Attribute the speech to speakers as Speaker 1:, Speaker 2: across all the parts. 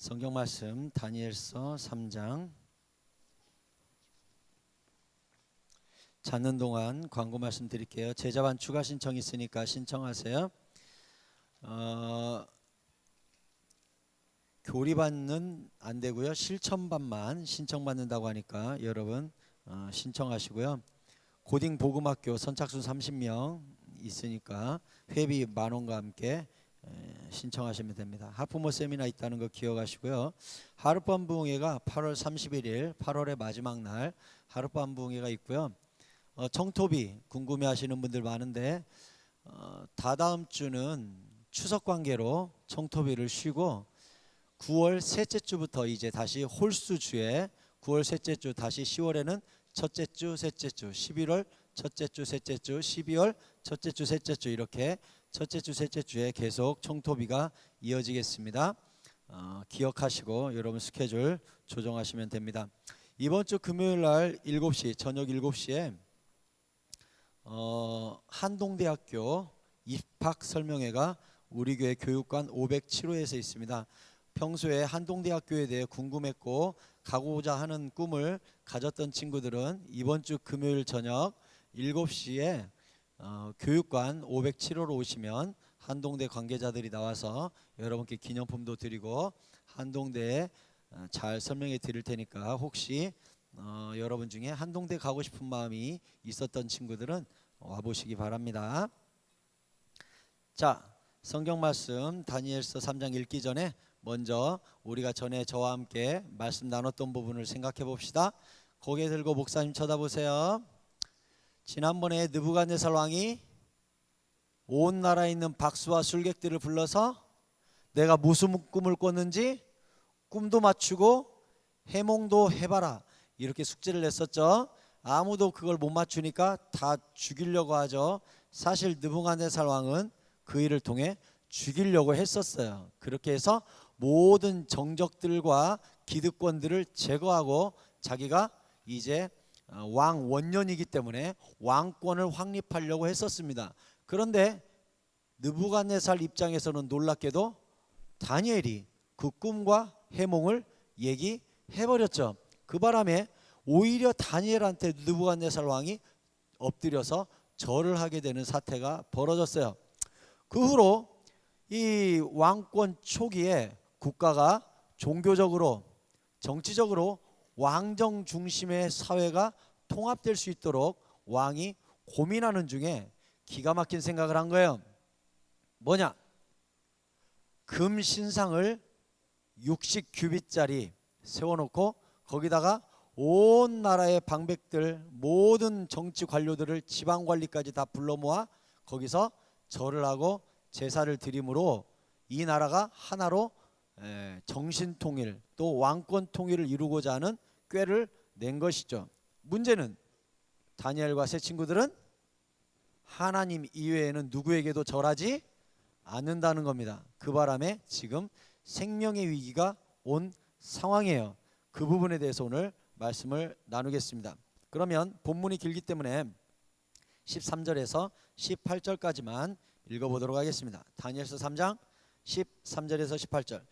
Speaker 1: 성경 말씀 다니엘서 3장. 찾는 동안 광고 말씀 드릴게요. 제자반 추가 신청 있으니까 신청하세요. 교리반은 안 되고요. 실천반만 신청받는다고 하니까 여러분 신청하시고요. 고딩 복음학교 선착순 30명 있으니까 회비 10,000원과 함께 신청하시면 됩니다. 하프모 세미나 있다는 거 기억하시고요. 하룻밤 부흥회가 8월 31일 8월의 마지막 날 하룻밤 부흥회가 있고요. 청토비 궁금해하시는 분들 많은데 다다음 주는 추석 관계로 청토비를 쉬고 9월 셋째 주부터 이제 다시 홀수 주에 9월 셋째 주 다시 10월에는 첫째 주 셋째 주 11월 첫째 주 셋째 주 12월 첫째 주 셋째 주 이렇게 첫째 주 셋째 주에 계속 청토비가 이어지겠습니다. 기억하시고 여러분 스케줄 조정하시면 됩니다. 이번 주 금요일 날 7시 저녁 7시에 한동대학교 입학 설명회가 우리 교회 교육관 507호에서 있습니다. 평소에 한동대학교에 대해 궁금했고 가고자 하는 꿈을 가졌던 친구들은 이번 주 금요일 저녁 7시에 교육관 507호로 오시면 한동대 관계자들이 나와서 여러분께 기념품도 드리고 한동대에 잘 설명해 드릴 테니까 혹시 여러분 중에 한동대 가고 싶은 마음이 있었던 친구들은 와보시기 바랍니다. 자, 성경 말씀 다니엘서 3장 읽기 전에 먼저 우리가 전에 저와 함께 말씀 나눴던 부분을 생각해 봅시다. 고개 들고 목사님 쳐다보세요. 지난번에 느부갓네살 왕이 온 나라에 있는 박수와 술객들을 불러서 내가 무슨 꿈을 꿨는지 꿈도 맞추고 해몽도 해봐라 이렇게 숙제를 냈었죠. 아무도 그걸 못 맞추니까 다 죽이려고 하죠. 사실 느부갓네살 왕은 그 일을 통해 죽이려고 했었어요. 그렇게 해서 모든 정적들과 기득권들을 제거하고 자기가 이제 왕 원년이기 때문에 왕권을 확립하려고 했었습니다. 그런데 느부갓네살 입장에서는 놀랍게도 다니엘이 그 꿈과 해몽을 얘기해버렸죠. 그 바람에 오히려 다니엘한테 느부갓네살 왕이 엎드려서 절을 하게 되는 사태가 벌어졌어요. 그 후로 이 왕권 초기에 국가가 종교적으로 정치적으로 왕정 중심의 사회가 통합될 수 있도록 왕이 고민하는 중에 기가 막힌 생각을 한 거예요. 뭐냐? 금 신상을 60규빗짜리 세워놓고 거기다가 온 나라의 방백들 모든 정치 관료들을 지방관리까지 다 불러 모아 거기서 절을 하고 제사를 드림으로 이 나라가 하나로 정신통일 또 왕권 통일을 이루고자 하는 꾀를 낸 것이죠. 문제는 다니엘과 세 친구들은 하나님 이외에는 누구에게도 절하지 않는다는 겁니다. 그 바람에 지금 생명의 위기가 온 상황이에요. 그 부분에 대해서 오늘 말씀을 나누겠습니다. 그러면 본문이 길기 때문에 13절에서 18절까지만 읽어보도록 하겠습니다. 다니엘서 3장 13절에서 18절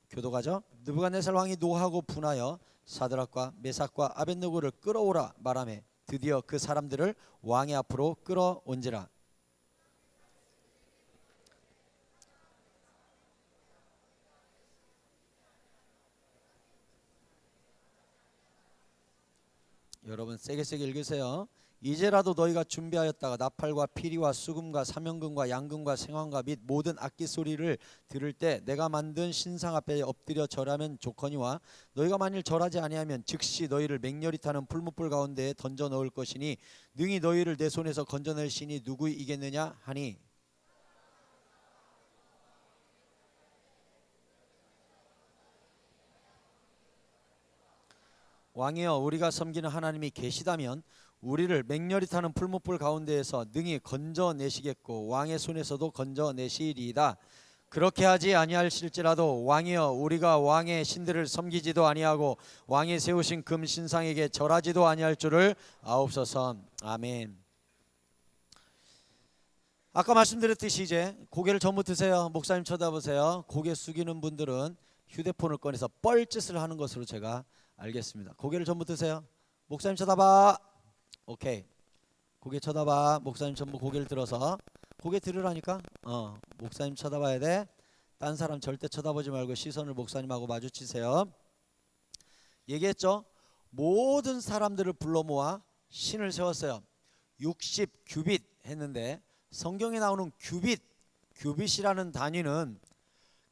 Speaker 1: 교도가죠. 느부갓네살 왕이 노하고 분하여 사드락과 메삭과 아벳느고를 끌어오라 말하매 드디어 그 사람들을 왕의 앞으로 끌어온지라. 여러분 세게 읽으세요. 이제라도 너희가 준비하였다가 나팔과 피리와 수금과 사명금과 양금과 생황과 및 모든 악기 소리를 들을 때 내가 만든 신상 앞에 엎드려 절하면 좋거니와 너희가 만일 절하지 아니하면 즉시 너희를 맹렬히 타는 풀무불 가운데에 던져 넣을 것이니 능히 너희를 내 손에서 건져낼 신이 누구이겠느냐 하니. 왕이여 우리가 섬기는 하나님이 계시다면 우리를 맹렬히 타는 풀무불 가운데에서 능히 건져내시겠고 왕의 손에서도 건져내시리이다. 그렇게 하지 아니하실지라도 왕이여 우리가 왕의 신들을 섬기지도 아니하고 왕이 세우신 금 신상에게 절하지도 아니할 줄을 아옵소서. 아멘. 아까 말씀드렸듯이 이제 고개를 전부 드세요. 목사님 쳐다보세요. 고개 숙이는 분들은 휴대폰을 꺼내서 뻘짓을 하는 것으로 제가 알겠습니다. 고개를 전부 드세요. 목사님 쳐다봐. 오케이. 고개 쳐다봐. 목사님 전부 고개를 들어서. 고개 들으라니까. 목사님 쳐다봐야 돼. 딴 사람 절대 쳐다보지 말고 시선을 목사님하고 마주치세요. 얘기했죠. 모든 사람들을 불러 모아 신을 세웠어요. 60 규빗 했는데 성경에 나오는 규빗이라는 단위는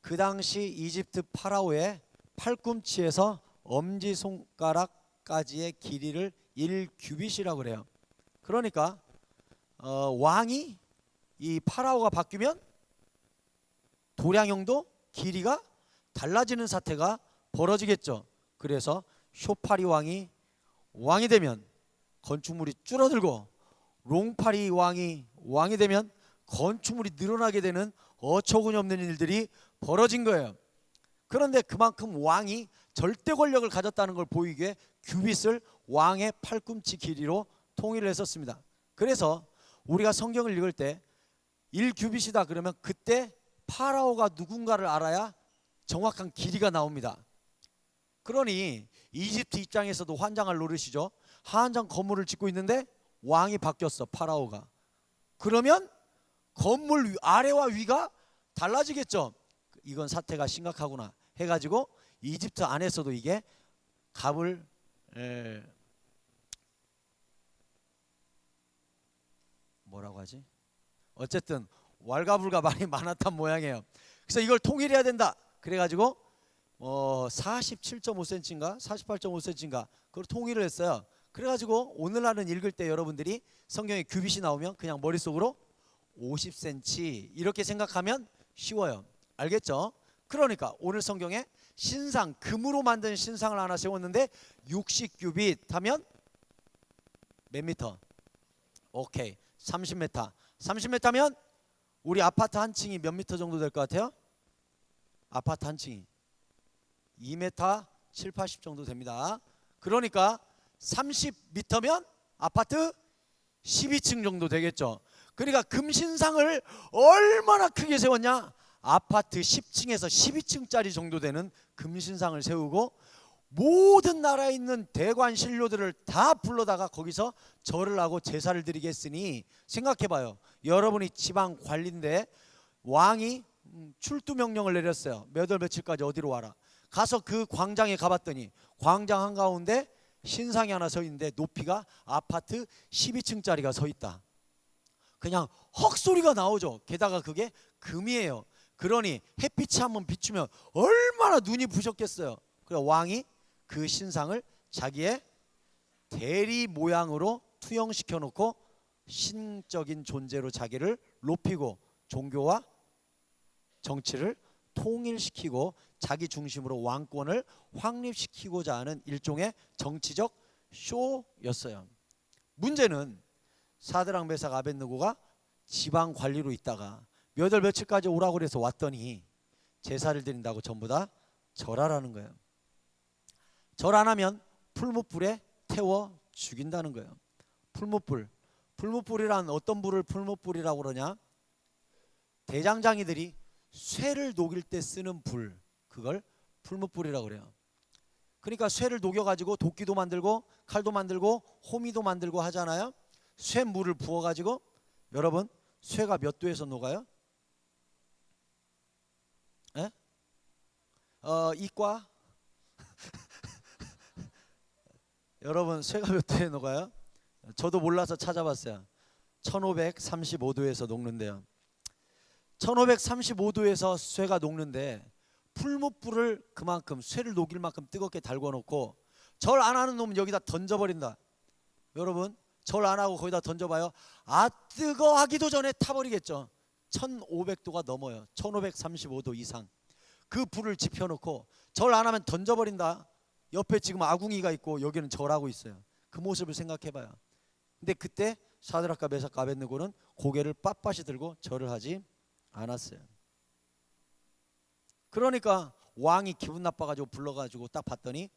Speaker 1: 그 당시 이집트 파라오의 팔꿈치에서 엄지손가락까지의 길이를 1규빗이라고 그래요. 그러니까 왕이 이 파라오가 바뀌면 도량형도 길이가 달라지는 사태가 벌어지겠죠. 그래서 쇼파리 왕이 되면 건축물이 줄어들고 롱파리 왕이 되면 건축물이 늘어나게 되는 어처구니없는 일들이 벌어진 거예요. 그런데 그만큼 왕이 절대 권력을 가졌다는 걸 보이기 위해 규빗을 왕의 팔꿈치 길이로 통일을 했었습니다. 그래서 우리가 성경을 읽을 때 1규빗이다 그러면 그때 파라오가 누군가를 알아야 정확한 길이가 나옵니다. 그러니 이집트 입장에서도 환장할 노릇이죠. 한장 건물을 짓고 있는데 왕이 바뀌었어, 파라오가. 그러면 건물 아래와 위가 달라지겠죠. 이건 사태가 심각하구나 해가지고 이집트 안에서도 이게 갑을 뭐라고 하지? 어쨌든 왈가불가 말이 많았단 모양이에요. 그래서 이걸 통일해야 된다. 그래가지고 47.5cm인가 48.5cm인가 그걸 통일을 했어요. 그래가지고 오늘날은 읽을 때 여러분들이 성경에 규빗이 나오면 그냥 머릿속으로 50cm 이렇게 생각하면 쉬워요. 알겠죠? 그러니까 오늘 성경에 신상, 금으로 만든 신상을 하나 세웠는데 60규빗 하면 몇 미터? 오케이, 30m. 30m면 우리 아파트 한 층이 몇 미터 정도 될 것 같아요? 아파트 한 층이 2m 7, 80 정도 됩니다. 그러니까 30m면 아파트 12층 정도 되겠죠. 그러니까 금신상을 얼마나 크게 세웠냐? 아파트 10층에서 12층짜리 정도 되는 금신상을 세우고 모든 나라에 있는 대관 신료들을 다 불러다가 거기서 절을 하고 제사를 드리게 했으니 생각해봐요. 여러분이 지방 관리인데 왕이 출두 명령을 내렸어요. 몇 월 며칠까지 어디로 와라. 가서 그 광장에 가봤더니 광장 한가운데 신상이 하나 서 있는데 높이가 아파트 12층짜리가 서 있다. 그냥 헉소리가 나오죠. 게다가 그게 금이에요. 그러니 햇빛이 한번 비추면 얼마나 눈이 부셨겠어요. 그래서 왕이 그 신상을 자기의 대리 모양으로 투영시켜 놓고 신적인 존재로 자기를 높이고 종교와 정치를 통일시키고 자기 중심으로 왕권을 확립시키고자 하는 일종의 정치적 쇼였어요. 문제는 사드락 메삭 아벳느고가 지방 관리로 있다가 몇 월 며칠까지 오라고 그래서 왔더니 제사를 드린다고 전부 다 절하라는 거예요. 절 안 하면 풀무불에 태워 죽인다는 거예요. 풀무불이란 어떤 불을 풀무불이라고 그러냐? 대장장이들이 쇠를 녹일 때 쓰는 불, 그걸 풀무불이라고 그래요. 그러니까 쇠를 녹여가지고 도끼도 만들고 칼도 만들고 호미도 만들고 하잖아요. 쇠물을 부어가지고 여러분 쇠가 몇 도에서 녹아요? 에? 이과? 여러분 쇠가 몇 도에 녹아요? 저도 몰라서 찾아봤어요. 1535도에서 녹는데요. 1535도에서 쇠가 녹는데 풀무불을 그만큼 쇠를 녹일 만큼 뜨겁게 달궈 놓고 절 안 하는 놈은 여기다 던져버린다. 여러분 절 안 하고 거기다 던져봐요. 아 뜨거 하기도 전에 타버리겠죠. 1500도가 넘어요. 1535도 이상. 그 불을 지펴놓고 절 안 하면 던져버린다. 옆에 지금 아궁이가 있고 여기는 절하고 있어요. 그 모습을 생각해봐요. 근데 그때 사드락과 메삭과 아벳느고는 고개를 빳빳이 들고 절을 하지 않았어요. 그러니까 왕이 기분 나빠가지고 불러가지고 딱 봤더니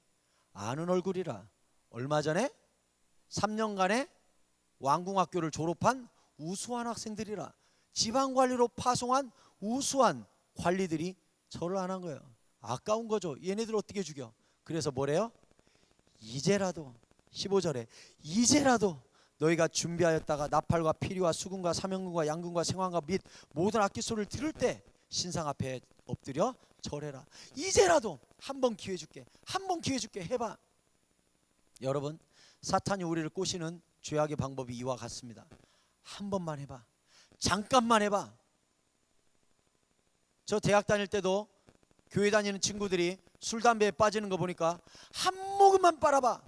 Speaker 1: 아는 얼굴이라. 얼마 전에 3년간의 왕궁학교를 졸업한 우수한 학생들이라. 지방관리로 파송한 우수한 관리들이 절을 안 한 거예요. 아까운 거죠. 얘네들 어떻게 죽여? 그래서 뭐래요? 이제라도 15절에 이제라도 너희가 준비하였다가 나팔과 피리와 수금과 사명금과 양금과 생화과 및 모든 악기 소리를 들을 때 신상 앞에 엎드려 절해라. 이제라도 한 번 기회 줄게. 한 번 기회 줄게. 해봐. 여러분, 사탄이 우리를 꼬시는 죄악의 방법이 이와 같습니다. 한 번만 해봐. 잠깐만 해봐. 저 대학 다닐 때도 교회 다니는 친구들이 술 담배에 빠지는 거 보니까 한 모금만 빨아봐.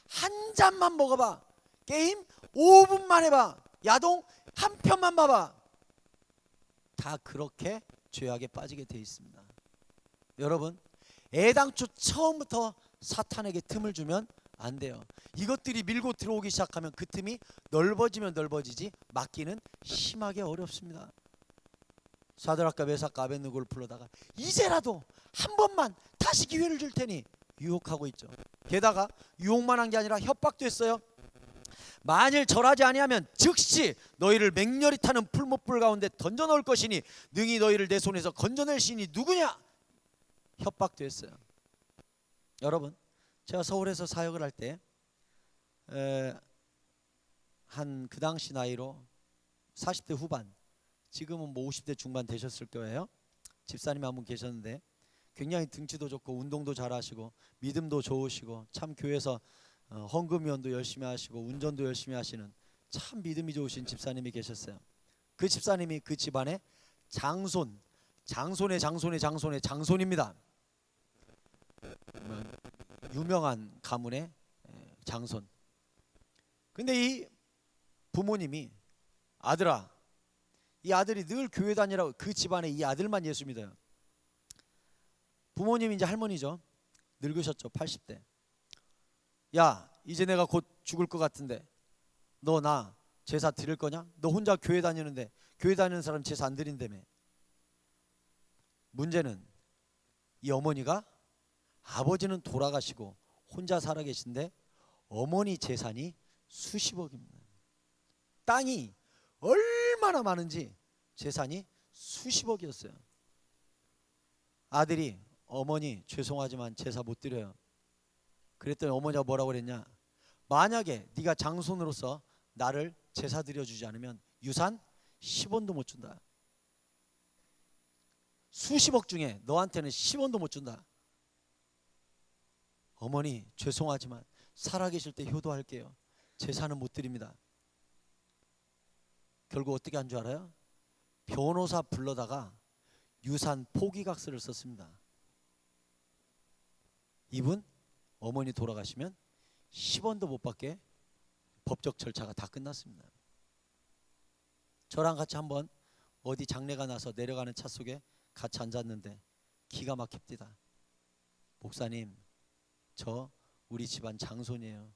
Speaker 1: 한 잔만 먹어봐. 게임 5분만 해봐. 야동 한 편만 봐봐. 다 그렇게 죄악에 빠지게 돼 있습니다. 여러분, 애당초 처음부터 사탄에게 틈을 주면 안 돼요. 이것들이 밀고 들어오기 시작하면 그 틈이 넓어지면 넓어지지 막기는 심하게 어렵습니다. 사드락과 메삭과 아벳느고를 불러다가 이제라도 한 번만 다시 기회를 줄 테니 유혹하고 있죠. 게다가 유혹만 한 게 아니라 협박도 했어요. 만일 절하지 아니하면 즉시 너희를 맹렬히 타는 풀못불 가운데 던져 넣을 것이니 능히 너희를 내 손에서 건져낼 신이 누구냐? 협박도 했어요. 여러분, 제가 서울에서 사역을 할 때 한 그 당시 나이로 40대 후반, 지금은 뭐 50대 중반 되셨을 거예요. 집사님이 한 분 계셨는데 굉장히 등치도 좋고 운동도 잘하시고 믿음도 좋으시고 참 교회에서 헌금위원도 열심히 하시고 운전도 열심히 하시는 참 믿음이 좋으신 집사님이 계셨어요. 그 집사님이 그 집안의 장손의 장손입니다. 유명한 가문의 장손. 근데 이 부모님이 아들아, 이 아들이 늘 교회 다니라고, 그 집안에 이 아들만 예수 믿어요. 부모님이 이제 할머니죠. 늙으셨죠. 80대. 야, 이제 내가 곧 죽을 것 같은데 너 나 제사 드릴 거냐? 너 혼자 교회 다니는데 교회 다니는 사람 제사 안 드린다며. 문제는 이 어머니가, 아버지는 돌아가시고 혼자 살아계신데 어머니 재산이 수십억입니다. 땅이 얼마나 많은지 재산이 수십억이었어요. 아들이 어머니 죄송하지만 제사 못 드려요. 그랬더니 어머니가 뭐라고 그랬냐? 만약에 네가 장손으로서 나를 제사 드려주지 않으면 유산 10원도 못 준다. 수십억 중에 너한테는 10원도 못 준다. 어머니 죄송하지만 살아계실 때 효도할게요. 제사는 못 드립니다. 결국 어떻게 한 줄 알아요? 변호사 불러다가 유산 포기각서를 썼습니다. 이분 어머니 돌아가시면 10원도 못 받게 법적 절차가 다 끝났습니다. 저랑 같이 한번 어디 장례가 나서 내려가는 차 속에 같이 앉았는데 기가 막힙니다. 목사님, 저 우리 집안 장손이에요.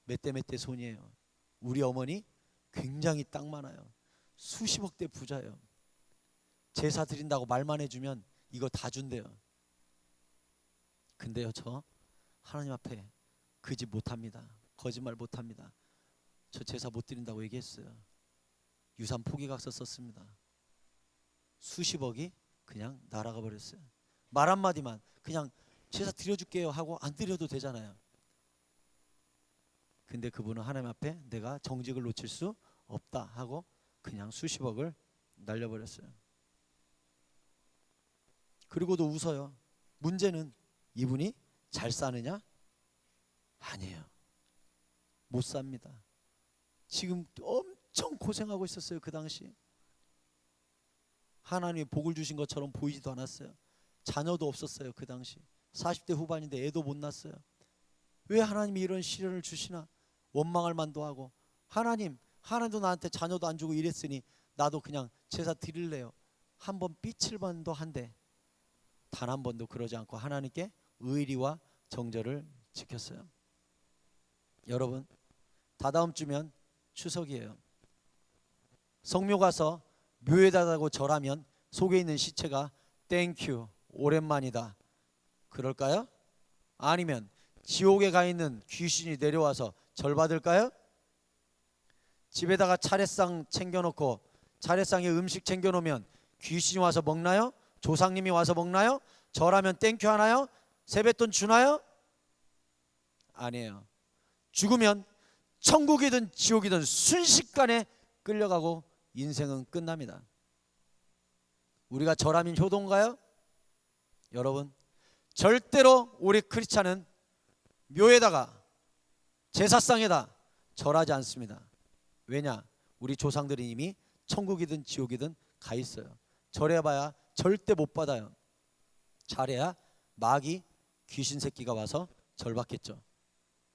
Speaker 1: 몇 대 손이에요. 우리 어머니 굉장히 땅 많아요. 수십억대 부자예요. 제사 드린다고 말만 해주면 이거 다 준대요. 근데요, 저 하나님 앞에 그 집 못합니다. 거짓말 못합니다. 저 제사 못 드린다고 얘기했어요. 유산 포기각서 썼습니다. 수십억이 그냥 날아가 버렸어요. 말 한마디만 그냥 제사 드려줄게요 하고 안 드려도 되잖아요. 근데 그분은 하나님 앞에 내가 정직을 놓칠 수 없다 하고 그냥 수십억을 날려버렸어요. 그리고도 웃어요. 문제는 이분이 잘 사느냐? 아니에요. 못 삽니다. 지금 엄청 고생하고 있었어요. 그 당시 하나님이 복을 주신 것처럼 보이지도 않았어요. 자녀도 없었어요. 그 당시 40대 후반인데 애도 못 낳았어요. 왜 하나님이 이런 시련을 주시나 원망할 만도 하고, 하나님도 나한테 자녀도 안 주고 이랬으니 나도 그냥 제사 드릴래요. 한 번 삐칠 만도 한데 단 한 번도 그러지 않고 하나님께 의리와 정절을 지켰어요. 여러분, 다다음 주면 추석이에요. 성묘 가서 묘에다가고 절하면 속에 있는 시체가 땡큐 오랜만이다 그럴까요? 아니면 지옥에 가 있는 귀신이 내려와서 절 받을까요? 집에다가 차례상 챙겨놓고 차례상에 음식 챙겨놓으면 귀신이 와서 먹나요? 조상님이 와서 먹나요? 절하면 땡큐 하나요? 세뱃돈 주나요? 아니에요. 죽으면 천국이든 지옥이든 순식간에 끌려가고 인생은 끝납니다. 우리가 절하면 효도인가요? 여러분, 절대로 우리 크리스찬은 묘에다가 제사상에다 절하지 않습니다. 왜냐? 우리 조상들이 이미 천국이든 지옥이든 가 있어요. 절해봐야 절대 못 받아요. 잘해야 마귀 귀신 새끼가 와서 절받겠죠.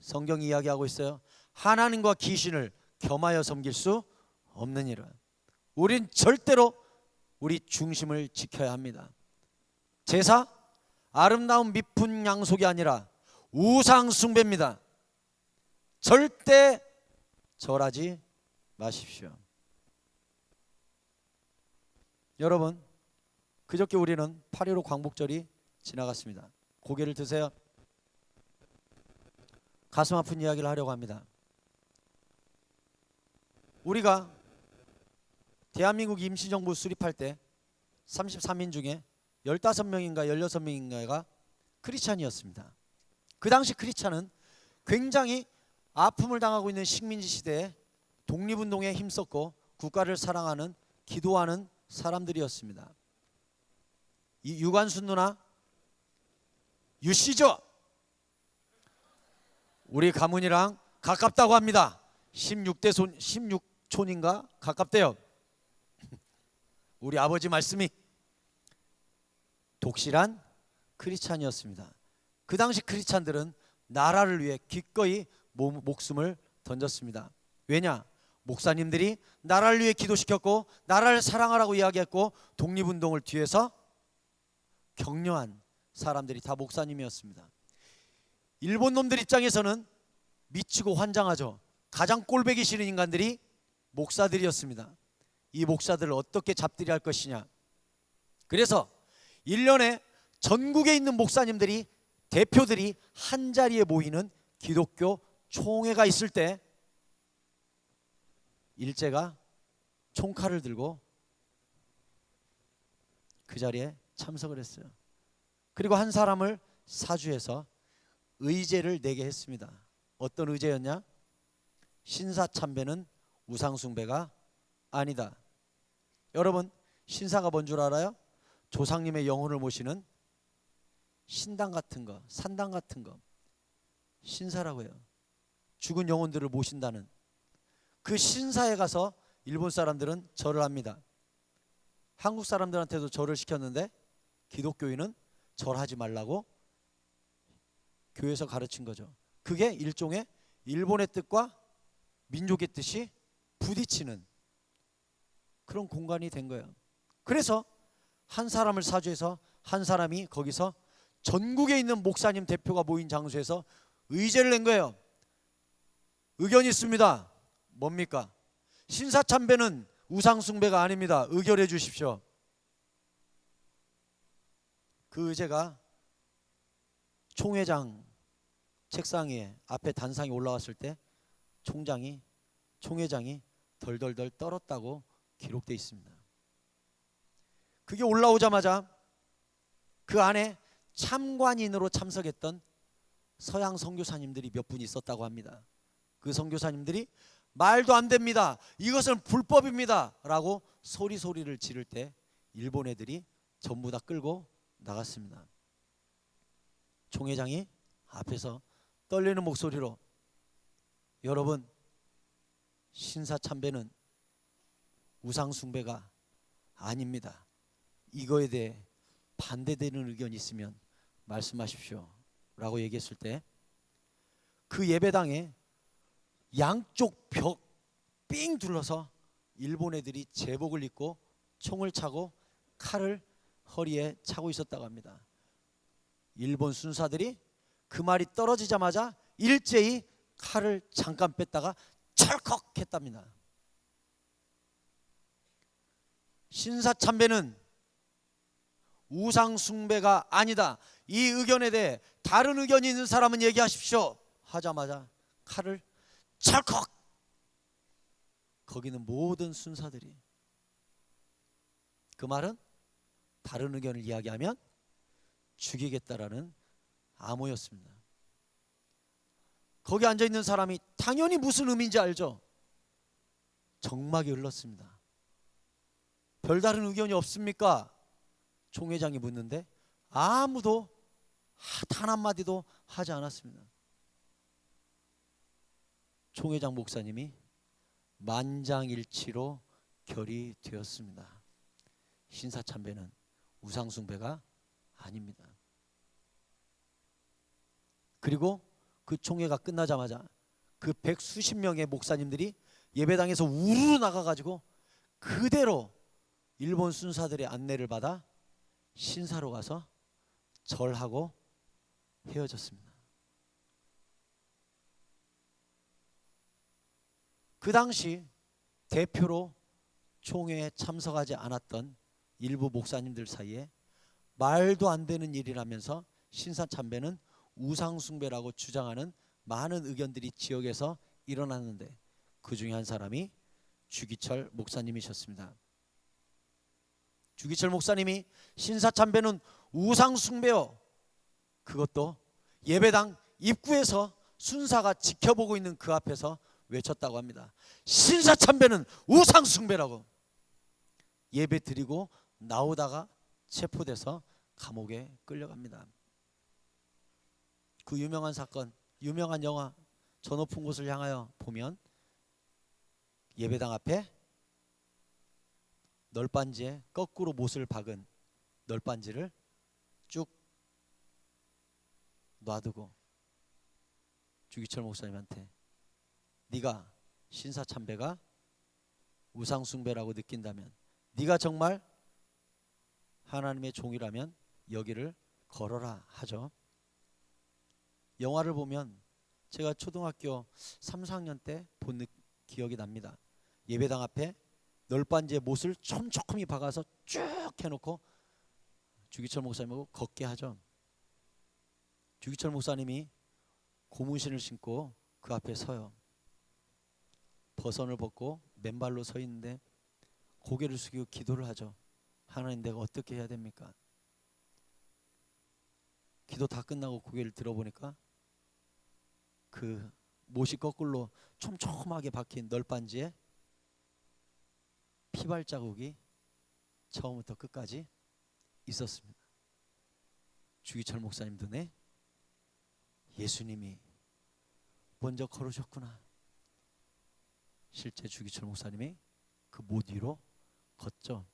Speaker 1: 성경이 이야기하고 있어요. 하나님과 귀신을 겸하여 섬길 수 없는 일은. 우린 절대로 우리 중심을 지켜야 합니다. 제사 아름다운 미푼 양속이 아니라 우상 숭배입니다. 절대 절하지 마십시오. 여러분, 그저께 우리는 8.15 광복절이 지나갔습니다. 고개를 드세요. 가슴 아픈 이야기를 하려고 합니다. 우리가 대한민국 임시정부 수립할 때 33인 중에 15명인가 16명인가가 크리스찬이었습니다. 그 당시 크리스찬은 굉장히 아픔을 당하고 있는 식민지 시대에 독립운동에 힘썼고 국가를 사랑하는 기도하는 사람들이었습니다. 이 유관순 누나 유씨죠? 우리 가문이랑 가깝다고 합니다. 16촌인가 가깝대요. 우리 아버지 말씀이. 독실한 크리스찬이었습니다. 그 당시 크리스찬들은 나라를 위해 기꺼이 목숨을 던졌습니다. 왜냐? 목사님들이 나라를 위해 기도시켰고 나라를 사랑하라고 이야기했고 독립운동을 뒤에서 격려한 사람들이 다 목사님이었습니다. 일본 놈들 입장에서는 미치고 환장하죠. 가장 꼴보기 싫은 인간들이 목사들이었습니다. 이 목사들을 어떻게 잡들이 할 것이냐. 그래서 1년에 전국에 있는 목사님들이 대표들이 한자리에 모이는 기독교 총회가 있을 때 일제가 총칼을 들고 그 자리에 참석을 했어요. 그리고 한 사람을 사주해서 의제를 내게 했습니다. 어떤 의제였냐? 신사참배는 우상숭배가 아니다. 여러분, 신사가 뭔 줄 알아요? 조상님의 영혼을 모시는 신당 같은 거, 산당 같은 거, 신사라고 해요. 죽은 영혼들을 모신다는 그 신사에 가서 일본 사람들은 절을 합니다. 한국 사람들한테도 절을 시켰는데 기독교인은 절하지 말라고 교회에서 가르친 거죠. 그게 일종의 일본의 뜻과 민족의 뜻이 부딪히는 그런 공간이 된 거예요. 그래서 한 사람을 사주해서 한 사람이 거기서 전국에 있는 목사님 대표가 모인 장소에서 의제를 낸 거예요. 의견이 있습니다. 뭡니까? 신사참배는 우상숭배가 아닙니다. 의결해 주십시오. 그 의제가 총회장 책상 위에 앞에 단상이 올라왔을 때 총회장이 덜덜덜 떨었다고 기록되어 있습니다. 그게 올라오자마자 그 안에 참관인으로 참석했던 서양 선교사님들이 몇 분 있었다고 합니다. 그 선교사님들이 말도 안 됩니다. 이것은 불법입니다. 라고 소리를 지를 때 일본 애들이 전부 다 끌고 나갔습니다. 총회장이 앞에서 떨리는 목소리로 여러분, 신사참배는 우상숭배가 아닙니다. 이거에 대해 반대되는 의견이 있으면 말씀하십시오. 라고 얘기했을 때 그 예배당에 양쪽 벽 삥 둘러서 일본 애들이 제복을 입고 총을 차고 칼을 허리에 차고 있었다고 합니다. 일본 순사들이 그 말이 떨어지자마자 일제히 칼을 잠깐 뺐다가 찰컥 했답니다. 신사참배는 우상숭배가 아니다. 이 의견에 대해 다른 의견이 있는 사람은 얘기하십시오. 하자마자 칼을 찰컥. 거기는 모든 순사들이 그 말은 다른 의견을 이야기하면 죽이겠다라는 암호였습니다. 거기 앉아 있는 사람이 당연히 무슨 의미인지 알죠? 정막이 흘렀습니다. 별다른 의견이 없습니까? 총회장이 묻는데 아무도 단 한마디도 하지 않았습니다. 총회장 목사님이 만장일치로 결의되었습니다. 신사참배는 우상숭배가 아닙니다. 그리고 그 총회가 끝나자마자 그 백수십 명의 목사님들이 예배당에서 우르르 나가가지고 그대로 일본 순사들의 안내를 받아 신사로 가서 절하고 헤어졌습니다. 그 당시 대표로 총회에 참석하지 않았던 일부 목사님들 사이에 말도 안 되는 일이라면서 신사참배는 우상숭배라고 주장하는 많은 의견들이 지역에서 일어났는데 그 중에 한 사람이 주기철 목사님이셨습니다. 주기철 목사님이 신사참배는 우상숭배요, 그것도 예배당 입구에서 순사가 지켜보고 있는 그 앞에서 외쳤다고 합니다. 신사참배는 우상숭배라고. 예배 드리고 나오다가 체포돼서 감옥에 끌려갑니다. 그 유명한 사건, 유명한 영화 저 높은 곳을 향하여 보면 예배당 앞에 널빤지에 거꾸로 못을 박은 널빤지를 쭉 놔두고 주기철 목사님한테 네가 신사참배가 우상숭배라고 느낀다면, 네가 정말 하나님의 종이라면 여기를 걸어라 하죠. 영화를 보면 제가 초등학교 3, 4학년 때 본 기억이 납니다. 예배당 앞에 널빤지에 못을 촘촘히 박아서 쭉 해놓고 주기철 목사님하고 걷게 하죠. 주기철 목사님이 고무신을 신고 그 앞에 서요. 버선을 벗고 맨발로 서 있는데 고개를 숙이고 기도를 하죠. 하나님, 내가 어떻게 해야 됩니까? 기도 다 끝나고 고개를 들어보니까 그 못이 거꾸로 촘촘하게 박힌 널빤지에 피발자국이 처음부터 끝까지 있었습니다. 주기철 목사님 눈에 예수님이 먼저 걸으셨구나. 실제 주기철 목사님이 그 못 위로 걷죠.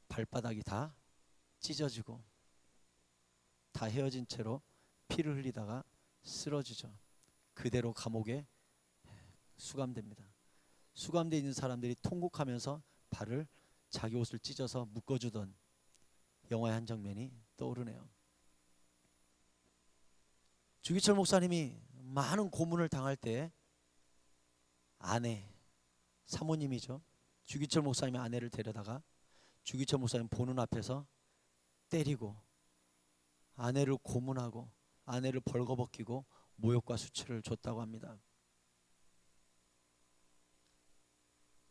Speaker 1: 발바닥이 다 찢어지고 다 헤어진 채로 피를 흘리다가 쓰러지죠. 그대로 감옥에 수감됩니다. 수감되어 있는 사람들이 통곡하면서 발을, 자기 옷을 찢어서 묶어주던 영화의 한 장면이 떠오르네요. 주기철 목사님이 많은 고문을 당할 때 아내, 사모님이죠, 주기철 목사님의 아내를 데려다가 주기철 목사님 보는 앞에서 때리고 아내를 고문하고 아내를 벌거벗기고 모욕과 수치를 줬다고 합니다.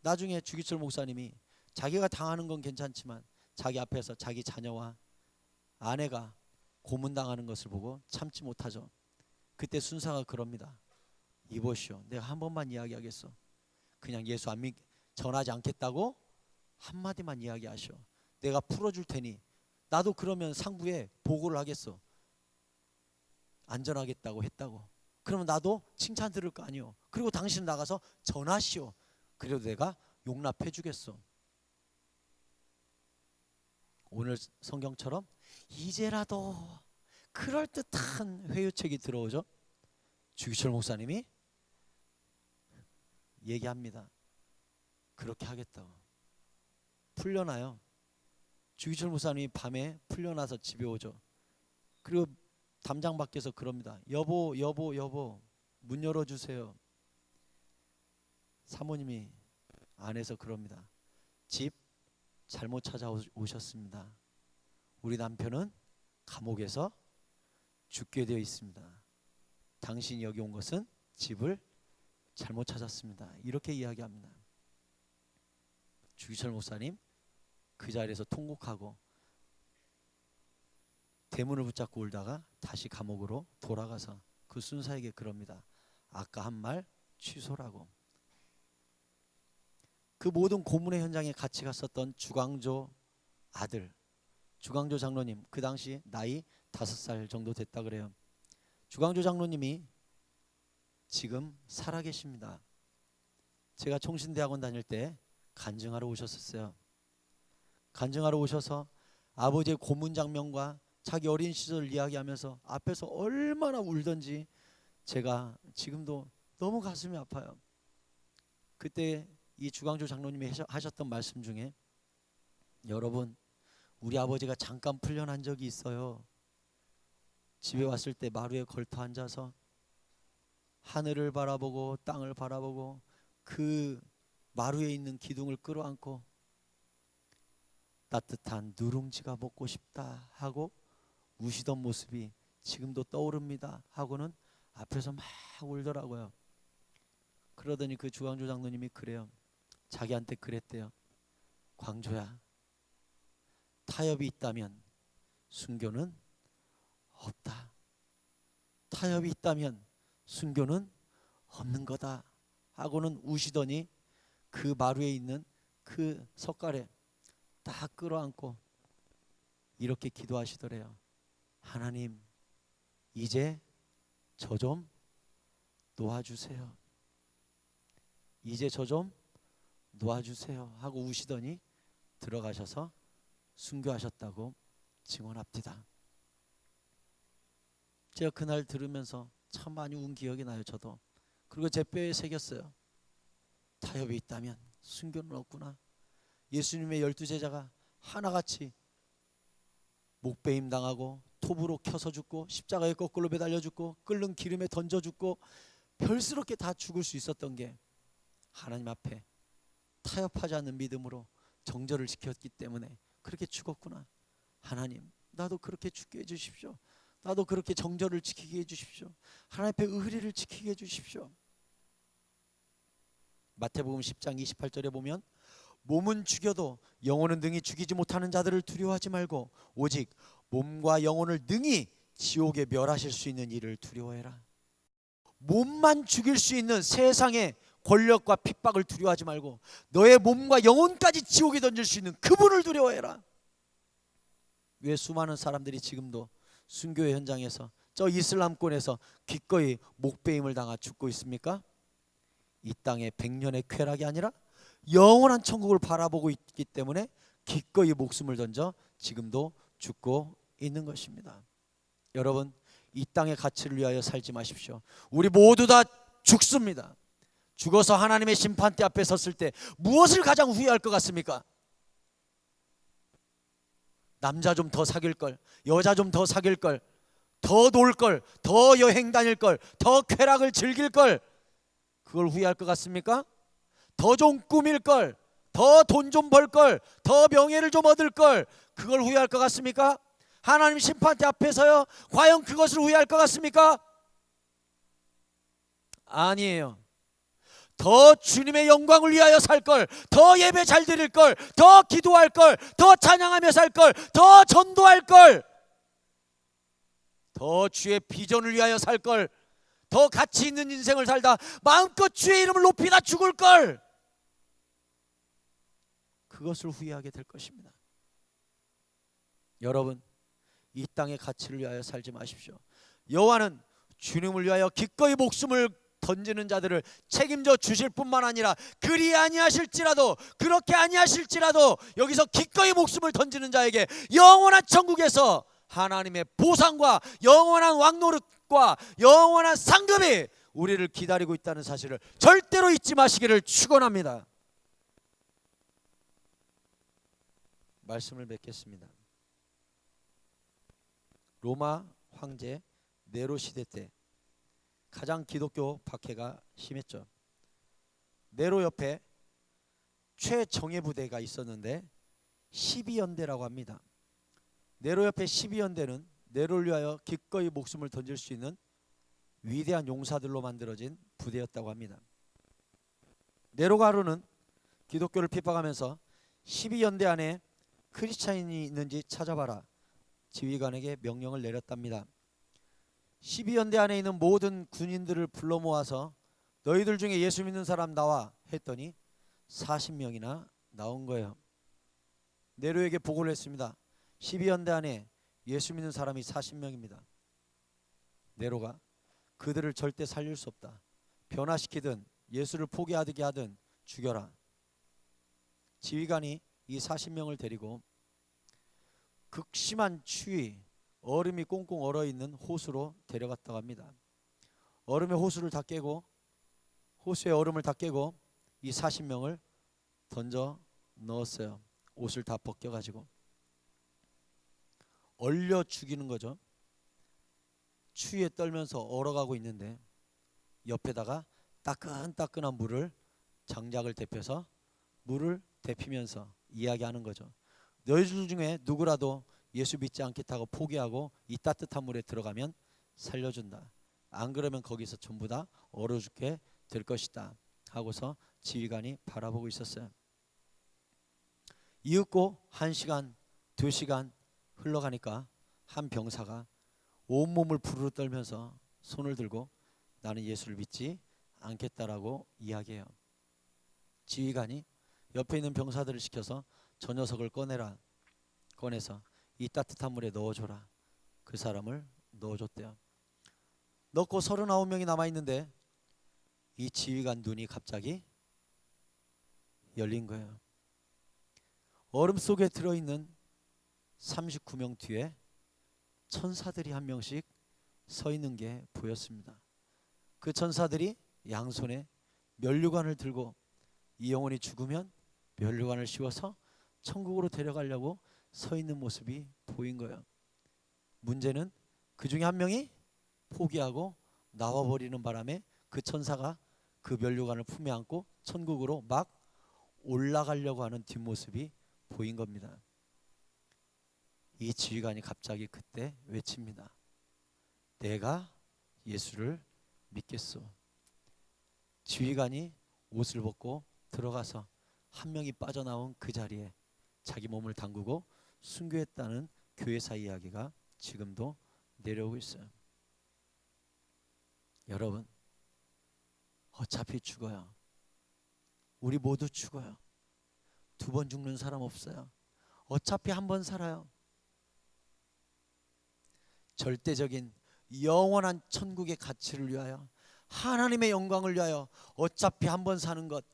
Speaker 1: 나중에 주기철 목사님이 자기가 당하는 건 괜찮지만 자기 앞에서 자기 자녀와 아내가 고문당하는 것을 보고 참지 못하죠. 그때 순사가 그럽니다. 이보시오, 내가 한 번만 이야기하겠어. 그냥 예수 안 전하지 않겠다고 한마디만 이야기하시오. 내가 풀어줄 테니 나도 그러면 상부에 보고를 하겠어. 안전하겠다고 했다고. 그러면 나도 칭찬 들을 거 아니오. 그리고 당신 나가서 전하시오. 그래도 내가 용납해 주겠어. 오늘 성경처럼 이제라도 그럴듯한 회유책이 들어오죠. 주기철 목사님이 얘기합니다. 그렇게 하겠다고. 풀려나요. 주기철 목사님이 밤에 풀려나서 집에 오죠. 그리고 담장 밖에서 그럽니다. 여보, 여보, 여보, 문 열어주세요. 사모님이 안에서 그럽니다. 집 잘못 찾아오셨습니다. 우리 남편은 감옥에서 죽게 되어 있습니다. 당신이 여기 온 것은 집을 잘못 찾았습니다. 이렇게 이야기합니다. 주기철 목사님 그 자리에서 통곡하고 대문을 붙잡고 울다가 다시 감옥으로 돌아가서 그 순사에게 그럽니다. 아까 한 말 취소라고. 그 모든 고문의 현장에 같이 갔었던 주광조 아들, 주광조 장로님, 그 당시 나이 5살 정도 됐다 그래요. 주광조 장로님이 지금 살아계십니다. 제가 총신대학원 다닐 때 간증하러 오셨었어요. 간증하러 오셔서 아버지의 고문 장면과 자기 어린 시절 이야기하면서 앞에서 얼마나 울던지 제가 지금도 너무 가슴이 아파요. 그때 이 주광조 장로님이 하셨던 말씀 중에, 여러분, 우리 아버지가 잠깐 풀려난 적이 있어요. 집에 왔을 때 마루에 걸터 앉아서 하늘을 바라보고 땅을 바라보고 그 마루에 있는 기둥을 끌어안고 따뜻한 누룽지가 먹고 싶다 하고 우시던 모습이 지금도 떠오릅니다 하고는 앞에서 막 울더라고요. 그러더니 그 주광조 장로님이 그래요. 자기한테 그랬대요. 광조야, 타협이 있다면 순교는 없다. 타협이 있다면 순교는 없는 거다 하고는 우시더니 그 마루에 있는 그 석가래 딱 끌어안고 이렇게 기도하시더래요. 하나님, 이제 저 좀 놓아주세요. 이제 저 좀 놓아주세요 하고 우시더니 들어가셔서 순교하셨다고 증언합니다. 제가 그날 들으면서 참 많이 운 기억이 나요. 저도. 그리고 제 뼈에 새겼어요. 타협이 있다면 순교는 없구나. 예수님의 12제자가 하나같이 목베임 당하고 톱으로 켜서 죽고 십자가에 거꾸로 매달려 죽고 끓는 기름에 던져 죽고 별스럽게 다 죽을 수 있었던 게 하나님 앞에 타협하지 않는 믿음으로 정절을 지켰기 때문에 그렇게 죽었구나. 하나님, 나도 그렇게 죽게 해주십시오. 나도 그렇게 정절을 지키게 해주십시오. 하나님 앞에 의리를 지키게 해주십시오. 마태복음 10장 28절에 보면 몸은 죽여도 영혼은 능히 죽이지 못하는 자들을 두려워하지 말고 오직 몸과 영혼을 능히 지옥에 멸하실 수 있는 이를 두려워해라. 몸만 죽일 수 있는 세상의 권력과 핍박을 두려워하지 말고 너의 몸과 영혼까지 지옥에 던질 수 있는 그분을 두려워해라. 왜 수많은 사람들이 지금도 순교의 현장에서 저 이슬람권에서 기꺼이 목베임을 당하 죽고 있습니까? 이 땅의 100년의 쾌락이 아니라 영원한 천국을 바라보고 있기 때문에 기꺼이 목숨을 던져 지금도 죽고 있는 것입니다. 여러분, 이 땅의 가치를 위하여 살지 마십시오. 우리 모두 다 죽습니다. 죽어서 하나님의 심판대 앞에 섰을 때 무엇을 가장 후회할 것 같습니까? 남자 좀 더 사귈 걸, 여자 좀 더 사귈 걸, 더 놀 걸, 더 여행 다닐 걸, 더 쾌락을 즐길 걸, 그걸 후회할 것 같습니까? 더 좀 꾸밀 걸, 더 돈 좀 벌 걸, 더 명예를 좀 얻을 걸, 그걸 후회할 것 같습니까? 하나님 심판대 앞에서요, 과연 그것을 후회할 것 같습니까? 아니에요. 더 주님의 영광을 위하여 살 걸, 더 예배 잘 드릴 걸, 더 기도할 걸, 더 찬양하며 살 걸, 더 전도할 걸, 더 주의 비전을 위하여 살 걸, 더 가치 있는 인생을 살다 마음껏 주의 이름을 높이다 죽을 걸, 그것을 후회하게 될 것입니다. 여러분, 이 땅의 가치를 위하여 살지 마십시오. 여호와는 주님을 위하여 기꺼이 목숨을 던지는 자들을 책임져 주실 뿐만 아니라 그리 아니하실지라도, 그렇게 아니하실지라도 여기서 기꺼이 목숨을 던지는 자에게 영원한 천국에서 하나님의 보상과 영원한 왕노릇과 영원한 상급이 우리를 기다리고 있다는 사실을 절대로 잊지 마시기를 축원합니다. 말씀을 맺겠습니다. 로마 황제 네로 시대 때 가장 기독교 박해가 심했죠. 네로 옆에 최정예 부대가 있었는데 12연대라고 합니다. 네로 옆에 12연대는 네로를 위하여 기꺼이 목숨을 던질 수 있는 위대한 용사들로 만들어진 부대였다고 합니다. 네로가 하루는 기독교를 핍박하면서 12연대 안에 크리스찬이 있는지 찾아봐라, 지휘관에게 명령을 내렸답니다. 12연대 안에 있는 모든 군인들을 불러 모아서 너희들 중에 예수 믿는 사람 나와 했더니 40명이나 나온 거예요. 네로에게 보고를 했습니다. 12연대 안에 예수 믿는 사람이 40명입니다. 네로가 그들을 절대 살릴 수 없다. 변화시키든 예수를 포기하게 하든 죽여라. 지휘관이 이 40명을 데리고 극심한 추위, 얼음이 꽁꽁 얼어있는 호수로 데려갔다고 합니다. 얼음의 호수를 다 깨고, 호수의 얼음을 다 깨고 이 40명을 던져 넣었어요. 옷을 다 벗겨가지고 얼려 죽이는 거죠. 추위에 떨면서 얼어가고 있는데 옆에다가 따끈따끈한 물을, 장작을 데펴서 물을 데피면서 이야기하는 거죠. 너희들 중에 누구라도 예수 믿지 않겠다고 포기하고 이 따뜻한 물에 들어가면 살려준다. 안 그러면 거기서 전부 다 얼어 죽게 될 것이다 하고서 지휘관이 바라보고 있었어요. 이윽고 1시간, 2시간 흘러가니까 한 병사가 온몸을 부르르 떨면서 손을 들고 나는 예수를 믿지 않겠다라고 이야기해요. 지휘관이 옆에 있는 병사들을 시켜서 저 녀석을 꺼내서 이 따뜻한 물에 넣어줘라. 그 사람을 넣어줬대요. 넣고 39명이 남아있는데 이 지휘관 눈이 갑자기 열린 거예요. 얼음 속에 들어있는 39명 뒤에 천사들이 한 명씩 서 있는 게 보였습니다. 그 천사들이 양손에 면류관을 들고 이 영혼이 죽으면 면류관을 씌워서 천국으로 데려가려고 서 있는 모습이 보인 거예요. 문제는 그 중에 한 명이 포기하고 나와버리는 바람에 그 천사가 그 면류관을 품에 안고 천국으로 막 올라가려고 하는 뒷모습이 보인 겁니다. 이 지휘관이 갑자기 그때 외칩니다. 내가 예수를 믿겠소. 지휘관이 옷을 벗고 들어가서 한 명이 빠져나온 그 자리에 자기 몸을 담그고 순교했다는 교회사 이야기가 지금도 내려오고 있어요. 여러분, 어차피 죽어요. 우리 모두 죽어요. 2번 죽는 사람 없어요. 어차피 한 번 살아요. 절대적인 영원한 천국의 가치를 위하여, 하나님의 영광을 위하여 어차피 한 번 사는 것,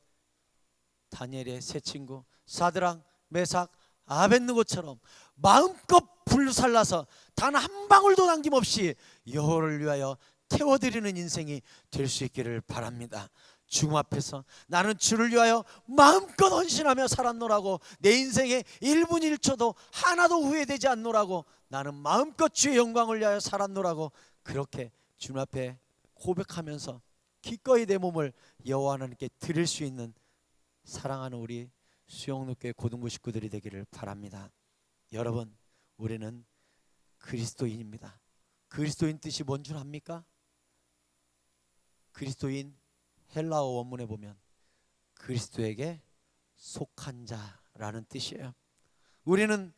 Speaker 1: 다니엘의 세 친구 사드락, 메삭, 아벳느고처럼 마음껏 불살라서 단 한 방울도 남김없이 여호와를 위하여 태워드리는 인생이 될 수 있기를 바랍니다. 주님 앞에서 나는 주를 위하여 마음껏 헌신하며 살았노라고, 내 인생의 1분 1초도 하나도 후회되지 않노라고, 나는 마음껏 주의 영광을 위하여 살았노라고 그렇게 주님 앞에 고백하면서 기꺼이 내 몸을 여호와 하나님께 드릴 수 있는 사랑하는 우리 수영로교회 고등부 식구들이 되기를 바랍니다. 여러분, 우리는 그리스도인입니다. 그리스도인 뜻이 뭔 줄 압니까? 그리스도인 헬라어 원문에 보면 그리스도에게 속한 자라는 뜻이에요. 우리는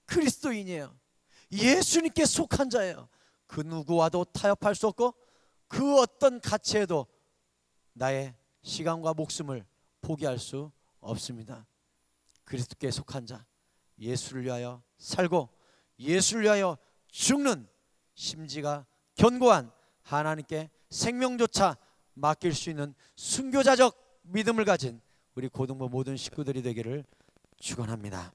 Speaker 1: 그리스도인이에요. 예수님께 속한 자예요. 그 누구와도 타협할 수 없고 그 어떤 가치에도 나의 시간과 목숨을 포기할 수 없습니다. 그리스도께 속한 자, 예수를 위하여 살고 예수를 위하여 죽는 심지가 견고한 하나님께 생명조차 맡길 수 있는 순교자적 믿음을 가진 우리 고등부 모든 식구들이 되기를 축원합니다.